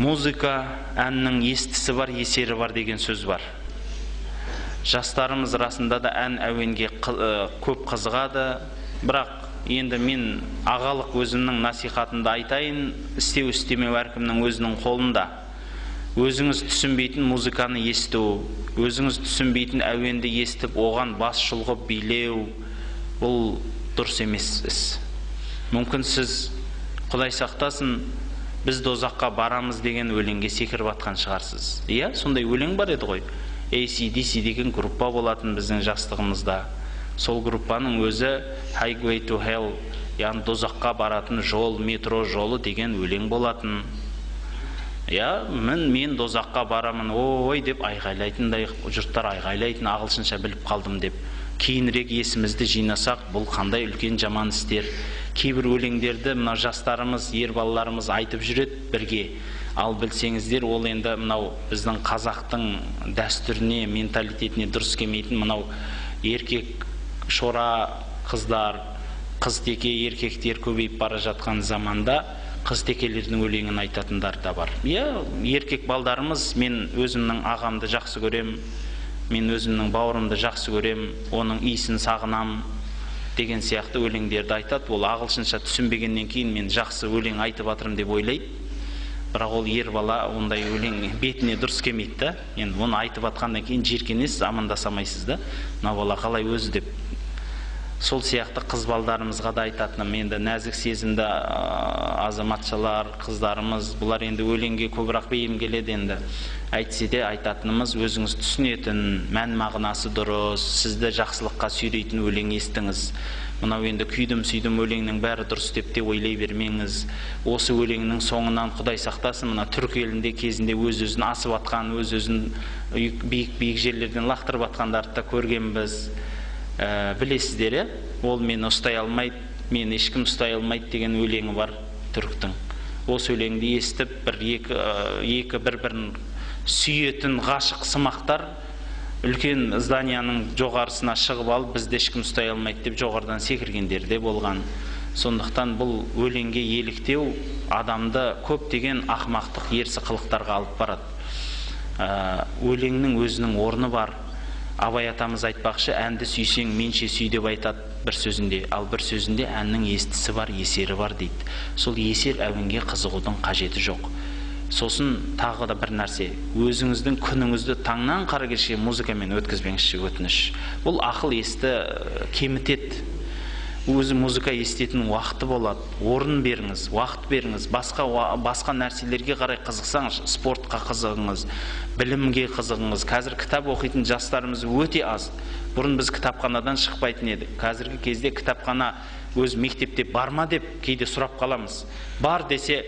Музыка әннің естісі бар, есері бар деген сөз бар. Жастарымыз расында да ән әуенге көп қызығады, бірақ енді мен ағалық өзімнің насихатында айтайын, істеу істемеу әркімнің өзінің қолында. Өзіңіз түсінбейтін музыканы есту, өзіңіз түсінбейтін әуенді естіп, оған бас шұлғып билеу, бұл дұрыс емес іс. Мүмкін сіз, Құдай сақтасын, біз дозаққа барамыз деген өлеңге секіріп атқан шығарсыз. Иә, сондай өлең бар еді ғой. AC/DC деген группа болатын біздің жастығымызда. Сол группаның өзі Highway to Hell, яғни дозаққа баратын жол, метро жолы деген өлең болатын. Иә, мен дозаққа барамын, ой деп айғайлайтындай, жұрттар айғайлайтын, ағылшынша біліп қалдым деп. Кейінірек есімізді жинасақ, бұл қандай үлкен жаман істер. Кейбір өлеңдерді мына жастарымыз, ер балаларымыз айтып жүреді бірге. Ал білсеңіздер, ол енді мынау біздің қазақтың дәстүріне, менталитетіне дұрыс келмейтін мынау еркек шора қыздар, қыз-теке еркектер көбейіп бара жатқан заманда қыз-текелердің өлеңін айтатындар да бар. Иә, еркек балдарымыз, мен өзімнің ағамды жақсы көрем, мен өзімнің бауырымды жақсы көрем, оның иісін сағынам деген сияқты өлеңдерді айтады. Ол ағылшынша түсінбегеннен кейін мен жақсы өлең айтып атырым деп ойлайды. Бірақ ол ер бала ондай өлең бетіне дұрыс келмейді да. Енді оны айтып атқаннан кейін жиркенесіз, амандасамайсыз да. Мына бала қалай өзі деп. Сол сияқты қыз балдарымызға да айтатыным, енді нәзік сезімді азаматшалар, қыздарымыз, бұлар енді өлеңге көбірек бейім келеді енді. Әйтсе де айтатынымыз, өзіңіз түсінетін, мән мағынасы дұрыс, сізді жақсылыққа сүйрейтін өлең естіңіз. Мынау енді күйдім-сүйдім өлеңнің бәрі дұрыс деп те ойлай бермеңіз. Осы өлеңнің соңынан Құдай сақтасын, мына түрік елінде кезінде өз-өзін асып атқан, өз-өзін биік жерлерден лақтырып атқандарды да көргенбіз. Білесіздер, ол мені ұстай алмайды, мені ешкім ұстай алмайды деген өлеңі бар түріктің. Осы өлеңді естіп, бір-бірін сүйетін ғашық сымақтар үлкен зданияның жоғарысына шығып алып, бізді ешкім ұстай алмайды деп жоғарыдан секіргендер де болған. Сондықтан бұл өлеңге еліктеу адамды көптеген ақымақтық ерсі қылықтарға алып барады. Өлеңнің өзінің орны бар. Абай атамыз айтпақшы, әнді сүйсең менше сүй деп айтады бір сөзінде, ал бір сөзінде әннің естісі бар, есері бар дейді. Сол есер әуенге қызығудың қажеті жоқ. Сосын тағы да бір нәрсе, өзіңіздің күніңізді таңнан қара кешке музыкамен өткізбеңізші, өтініш. Бұл ақыл есті кемітеді. Өзі музыка естетін уақыты болады, орын беріңіз, уақыт беріңіз, басқа нәрселерге қарай қызықсаңыз, спортқа қызығыңыз, білімге қызығыңыз. Қазір кітап оқитын жастарымыз өте аз. Бұрын біз кітапханадан шықпайтын едік. Қазіргі кезде кітапхана өз мектепте бар ма деп кейде сұрап қаламыз. Бар десе,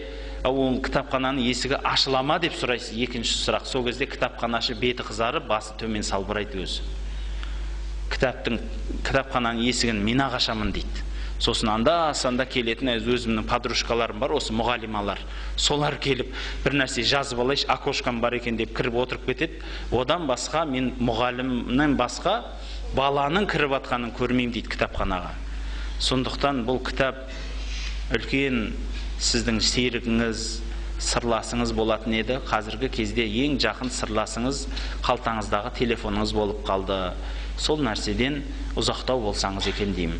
ол кітапхананың есігі ашылама деп сұрайсыз. Екінші сұрақ, сол кезде кітапханашы беті қызарып, басы төмен салбырайды өзі. Кітапхананың есігін мен ағашамын дейді. Сосын анда-санда келетін өзімнің подружкаларым бар, осы мұғалималар. Солар келіп, бір нәрсе жазып алайшы, окошкам бар екен деп кіріп отырып кетеді. Одан басқа, мен мұғалімнен басқа баланың кіріп атқанын көрмеймін дейді кітапханаға. Сондықтан бұл кітап үлкен сіздің серігіңіз, сырласыңыз болатын еді. Қазіргі кезде ең жақын сырласыңыз қалтаңыздағы телефоныңыз болып қалды. Сол нәрседен ұзақтау болсаңыз екен деймін.